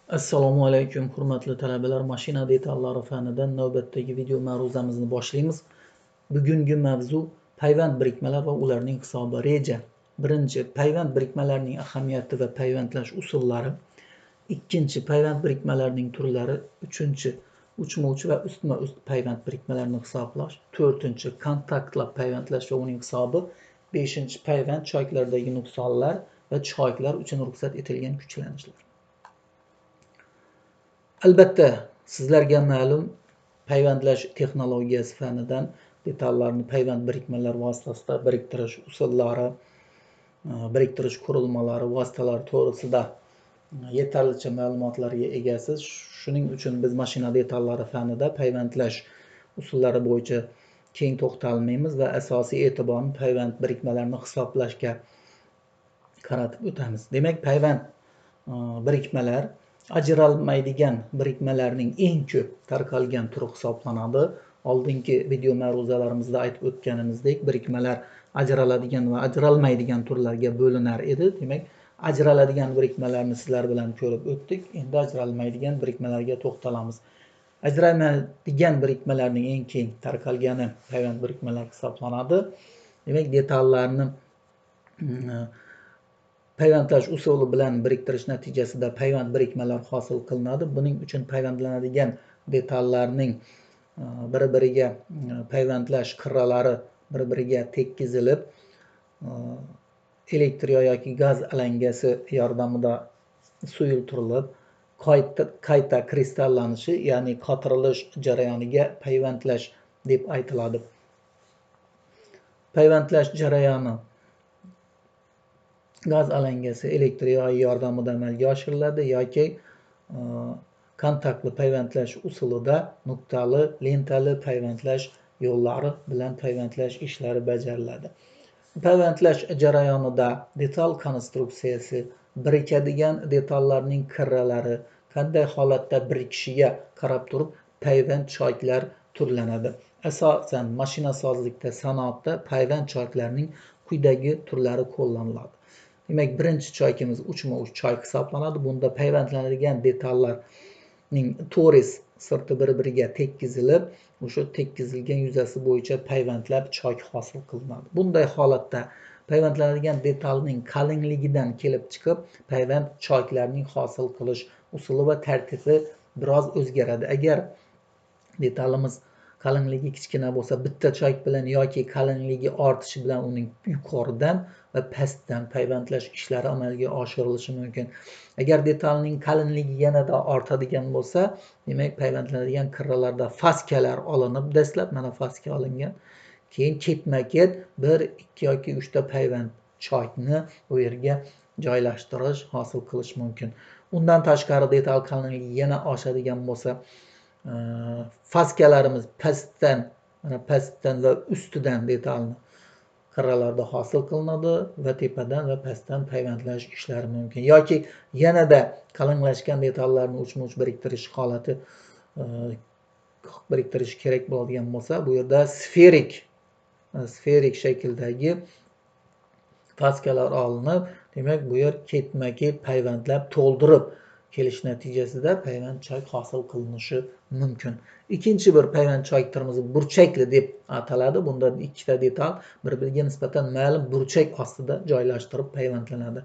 Assalomu alaykum, hurmatli talabalar. Mashina detallari fanidan navbatdagi video ma'ruzamizni boshlaymiz. Bugungi mavzu payvand birikmalar va ularning hisobi. Reja. Birinchi, payvand birikmalarining ahamiyati va payvandlash usullari. Ikkinchi, payvand birikmalarining turlari. Uchinchi, uchma-uch va ustma-ust payvand birikmalarini hisoblash. To'rtinchi, kontaktlab payvandlash va uning hisobi. Beshinchi, payvand choyklardagi nuqsonlar va choyklar uchun ruxsat etilgan kuchlanishlar. Albatta, sizlarga ma'lum payvandlash texnologiyasi fanidan detallarni payvand birikmalari vositasida biriktirish usullari, biriktirish qurilmalari vositalari to'g'risida yetarlicha ma'lumotlarga egasiz. Shuning uchun biz mashina detallari fanida payvandlash usullari bo'yicha keng to'xtalmaymiz va asosiy e'tiborni payvand birikmalarini hisoblashga qaratib o'tamiz. Demak, payvand birikmalar ajralmaydigan birikmalarning eng ko'p tarqalgan turi hisoblanadi. Oldingi video ma'ruzalarimizda aytib o'tganimizdek, birikmalar ajraladigan va ajralmaydigan turlarga bo'linar edi. Demak, ajraladigan birikmalarni sizlar bilan ko'rib o'tdik. Endi ajralmaydigan birikmalarga to'xtalamiz. Ajralmaydigan birikmalarning eng keng tarqalgani payvand birikmalari hisoblanadi. Demak, detallarni payvandlash usuli bilan biriktirish natijasida payvand birikmalar hosil qilinadi. Buning uchun payvandlanadigan detallarning bir-biriga payvandlash qirralari bir-biriga tekkizilib, elektr yoki gaz alangasi yordamida suyultirilib, qayta kristallanishi, ya'ni qotirilish jarayoniga payvandlash deb aytiladi. Payvandlash jarayoni gaz alangasi elektr yoyi yordamida amalga oshiriladi yoki kontaktli payvandlash usulida nuqtali, lentali payvandlash yo'llari bilan payvandlash ishlari bajariladi. Payvandlash jarayonida detal konstruksiyasi, birikadigan detallarning qirralari qanday holatda birikishiga qarab turib payvand choyklar turlanadi. Asosan mashinasozlikda, sanoatda payvand choyklarining quyidagi turlari qo'llaniladi. Demak, birinchi choykimiz uchma-uch choyk hisoblanadi. Bunda payvandlanadigan detallarning to'ris sirti bir-biriga tekkizilib, o'sha tekkizilgan yuzasi bo'yicha payvandlab choyk hosil qilinadi. Bunday holatda payvandlanadigan detalning qalingligidan kelib chiqib, payvand choyklarning hosil qilish usuli va tartibi biroz o'zgaradi. Agar detalimiz qalinligi kichkina bo'lsa, bitta choyk bilan yoki qalinligi ortishi bilan uning yuqoridan va pastdan payvandlash ishlari amalga oshirilishi mumkin. Agar detalning qalinligi yanada ortadigan bo'lsa, demak payvandlanadigan qirralarda faskalar olinib, dastlab mana faska olingan, keyin ketma-ket 1, 2 yoki 3 ta payvand choykni u yerga joylashtirish, hosil qilish mumkin. Undan tashqari detal qalinligi yana oshadigan bo'lsa, faskalarimiz pastdan va ustidan detalni qirralarda hosil qilinadi va tepadan va pastdan payvandlash ishlari mumkin. Yoki yanada qalinlashgan detallarni uchma-uch biriktirish holati biriktirish kerak bo'ladigan bo'lsa, bu yerda sferik shakldagi faskalar olinib, demak bu yer ketma-ket payvandlab to'ldirib kelish natijasida payvand choyk hosil qilinishi mumkin. Ikkinchi bir payvand choyk turimiz burchakli deb ataladi. Bunda ikkita detal bir-biriga nisbatan ma'lum burchak ostida joylashtirib payvandlanadi.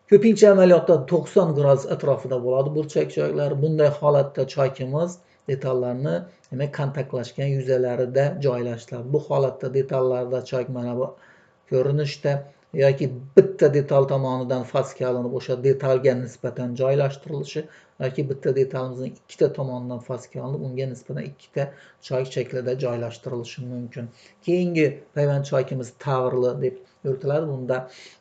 Ko'pincha amaliyotda 90 gradus atrofida bo'ladi burchak choyklar. Bunday holatda choykimiz detallarni, demak, kontaktlashgan yuzalarida joylashtiriladi. Bu holatda detallarda choyk mana bu ko'rinishda yoki bitta detal tomonidan faska olinib o'sha detalga nisbatan joylashtirilishi yoki bitta detalimizning ikkita tomonidan faska olinib unga nisbatan ikkita choyk shaklida joylashtirilishi mumkin. Keyingi payvand choykimiz tavrli deb yuritiladi. Bunda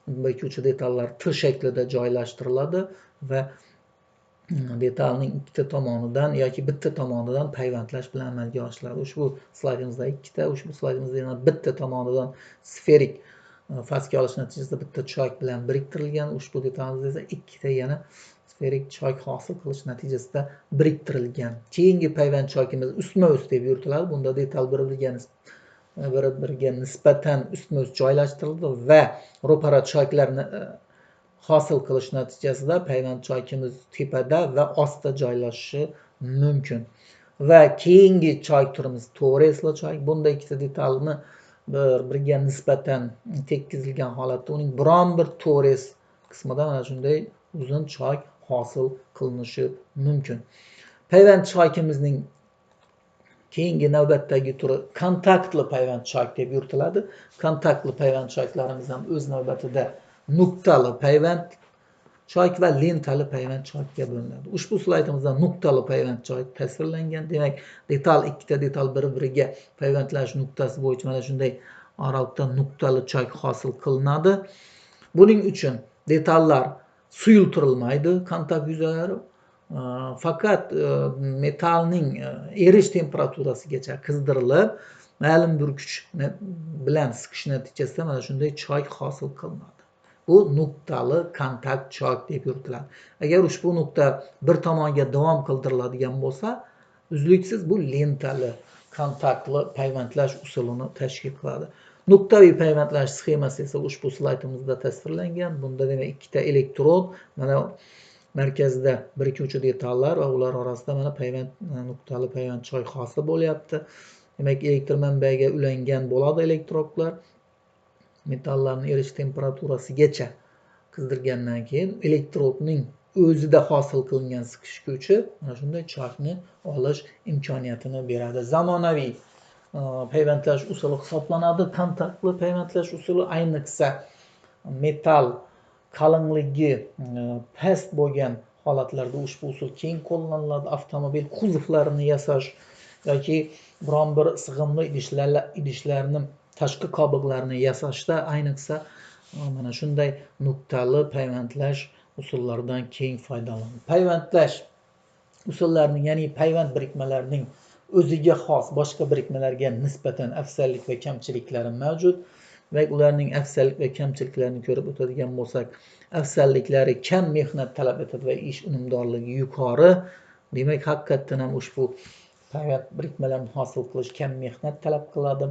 bir uchi detallar T shaklida joylashtiriladi va detalning ikkita tomonidan yoki bitta tomonidan payvandlash bilan amalga oshiriladi. Ushbu slaydimizda ikkita, ushbu slaydimizda yana bitta tomonidan sferik faska olish natijasida bitta choyk bilan biriktirilgan, ushbu detalimizda esa ikkita yana sferik choyk hosil qilish natijasida biriktirilgan. Keyingi payvand choykimiz ustma-ust deb yuritiladi. Bunda detal bir-biriga nisbatan ustma-ust joylashtiriladi va ro'para choyklarni hosil qilish natijasida payvand choykimiz tepada va ostda joylashishi mumkin. Va keyingi choy turimiz to'g'ri choy. Bunda ikkita detalni biriga nisbatan tekkizilgan holatda uning biron bir to'g'ri qismida mana shunday uzun choy hosil qilinishi mumkin. Payvand choykimizning keyingi navbatdagi turi kontaktli payvand choyk deb yuritiladi. Kontaktli payvand choyklarimiz ham o'z navbatida nuqtali payvand choyk va lentali payvand choykga bo'linadi. Ushbu slaydimizda nuqtali payvand choyk tasvirlangan. Demak, ikkita detal bir-biriga payvandlash nuqtasi bo'yicha mana shunday oraliqda nuqtali choyk hosil qilinadi. Buning uchun detallar suyultirilmaydi, kontakt yuzalari faqat metalning erish temperaturasigacha qizdirilib, ma'lum bir kuch bilan siqish natijasida mana shunday choyk hosil qilinadi. Bu nuqtali kontakt choyk deb yuritiladi. Agar ushbu nuqta bir tomonga davom qildiriladigan bo'lsa, uzluksiz bu lentali kontaktli payvandlash usulini tashkil qiladi. Nuqtaviy payvandlash sxemasi esa ushbu slaydimizda tasvirlangan. Bunda demak ikkita elektrod, mana markazda birikuvchi detallar va ular orasida mana nuqtali payvand choy hosil bo'lyapti. Demak, elektr manbaiga ulangan bo'ladi elektrodlar. Metallarning erish temperaturasigacha qizdirgandan keyin elektrodning o'zida hosil qilingan siqish kuchi mana shunday choykni olish imkoniyatini beradi. Zamonaviy payvandlash usuli hisoblanadi. Kontaktli payvandlash usuli ayniqsa metal qalinligi past bo'lgan holatlarda ushbu usul keng qo'llaniladi. Avtomobil kuzovlarini yasash yoki biron bir sig'imli idishlarni tashqi qobiqlarini yasashda ayniqsa mana shunday nuqtali payvandlash usullaridan keng foydalanadi. Payvandlash usullarining, ya'ni payvand birikmalarining o'ziga xos boshqa birikmalarga nisbatan afzallik va kamchiliklari mavjud. Va ularning afzallik va kamchiliklarini ko'rib o'tadigan bo'lsak, afzalliklari kam mehnat talab etadi va ish unumdorligi yuqori. Demak, haqiqatdan ham ushbu payvand birikmalarini hosil qilish kam mehnat talab qiladi.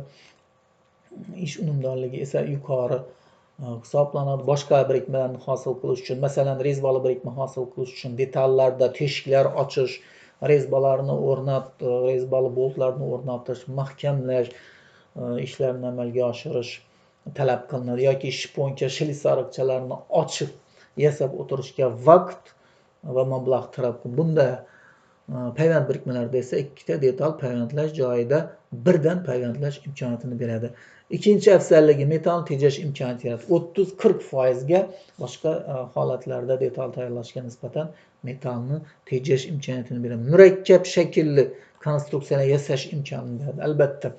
Ish unumdorligi esa yuqori hisoblanadi. Boshqa birikmalarni hosil qilish uchun, masalan, rezbali birikma hosil qilish uchun detallarda teshiklar ochish, rezbalarni rezbali boltlarni o'rnatish, mahkamlash ishlarini amalga oshirish talab qilinadi yoki shponka, shilisariqchalarni ochib yasab o'tirishga vaqt va mablag' talab qilinadi. Bunda payvand birikmalarida esa ikkita detal payvandlash joyida birdan payvandlash imkoniyatini beradi. Ikkinchi afzalligi metalni tejash imkoniyati yaratadi. 30-40% ga boshqa holatlarda detal tayyorlashga nisbatan metalni tejash imkoniyatini beradi. Murakkab shaklli konstruksiyalar yasash imkonini beradi. Albatta,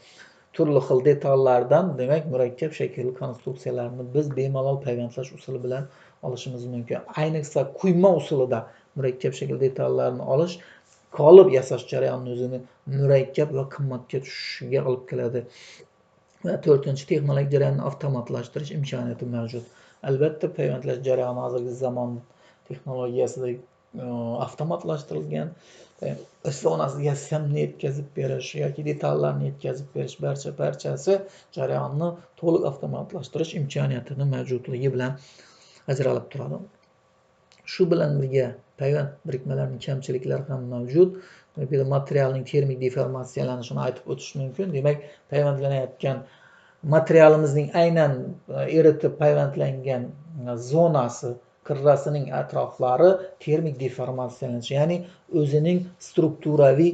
turli xil detallardan, demak, murakkab shaklli konstruksiyalarni biz bemalol payvandlash usuli bilan olishimiz mumkin. Ayniqsa quyma usulida murakkab shaklli detallarni olish qolip yasash jarayonini o'zini murakkab va qimmatga tushishiga olib keladi. Va to'rtinchi, texnologik jarayonni avtomatlashtirish imkoniyati mavjud. Albatta, payvandlash jarayoni hozirgi zamon texnologiyasida avtomatlashtirilgan. Sonasiga simni yetkazib berish yoki detallarni yetkazib berish barchasi jarayonni to'liq avtomatlashtirish imkoniyatini mavjudligi bilan ajralib turadi. Shu bilan birga payvand birikmalarining kamchiliklari ham mavjud. Materialning termik deformatsiyalanishini aytib o'tish mumkin. Demak, payvandlanayotgan materialimizning aynan eritib payvandlangan zonasi, qirrasining atroflari termik deformatsiyalanishi, ya'ni o'zining strukturaviy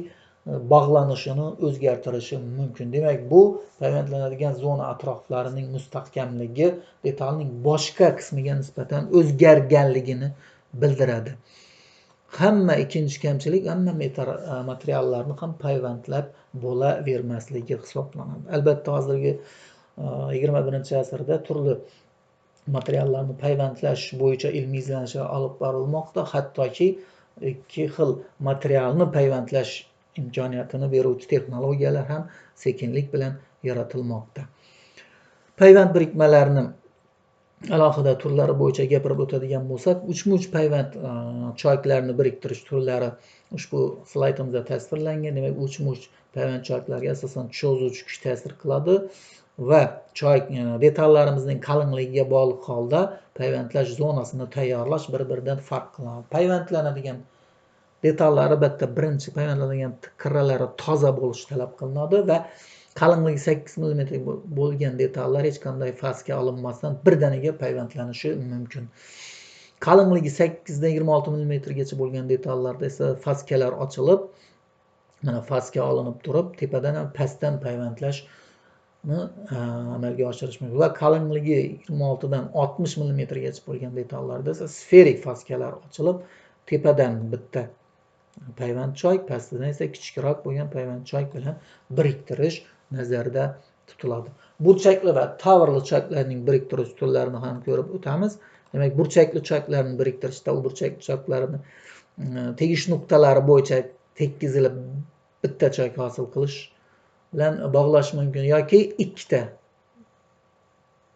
bog'lanishini o'zgartirishi mumkin. Demak, bu payvandlanadigan zona atroflarining mustahkamligi detalning boshqa qismiga nisbatan o'zgarganligini bildiradi. Ikkinchi kamchilik, hamma materiallarni ham payvandlab bo'lavermasligi hisoblanadi. Albatta, hozirgi 21-asrda turli materiallarni payvandlash bo'yicha ilmiy izlanishlar olib borilmoqda. Hattoki ikki xil materialni payvandlash imkoniyatini beruvchi texnologiyalar ham sekinlik bilan yaratilmoqda. Payvand birikmalarini alohida turlari bo'yicha gapirib o'tadigan bo'lsak, uchmuch payvand choyklarni biriktirish turlari ushbu slaydimizda tasvirlangan. Demak, uchmuch payvand choyklariga asosan cho'zuvchi kuch ta'sir qiladi va choyk detallarimizning qalinligiga bog'liq holda payvandlash zonasini tayyorlash bir-biridan farq qiladi. Payvandlanadigan detallar albatta birinchi payvandlanadigan kirralari toza bo'lishi talab qilinadi va qalinligi 8 mm bo'lgan detallar hech qanday fasga olinmasdan birdaniga payvandlanishi mumkin. Qalinligi 8 dan 26 mm gacha bo'lgan detallarda esa faskalar ochilib, mana faska olinib turib, tepadan ham pastdan payvandlashni amalga oshirish mumkin. Va qalinligi 26 dan 60 mm gacha bo'lgan detallarda esa sferik faskalar ochilib, tepadan bitta payvand choyk, pastidan esa kichikroq bo'lgan payvand choyk bilan biriktirish nazarda tutiladi. Burchakli va towerli choyklarning biriktirish usullarini ham ko'rib o'tamiz. Demak, burchakli choyklarni biriktirishda u burchakli choyklarni tegish nuqtalari bo'yicha tekkizilib bitta choyk hosil qilish bilan bog'lash mumkin yoki ikkita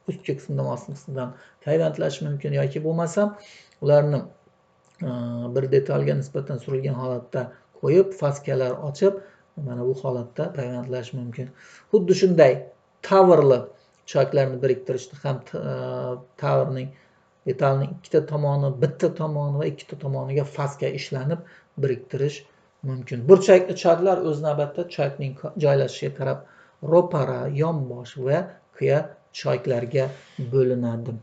ustki qismdan ostki qismdan payvandlash mumkin yoki bo'lmasam ularni bir detalga nisbatan surilgan holatda qo'yib faskalar ochib mana bu holatda payvandlash mumkin. Xuddi shunday towerli choyklarni biriktirishda ham towerning detalning ikkita tomoni, bitta tomoni va ikkita tomoniga faska ishlanib biriktirish mumkin. Burchakli choyklar o'z navbatida choykning joylashishiga qarab ro'para, yonbosh va qiya choyklarga bo'linadi.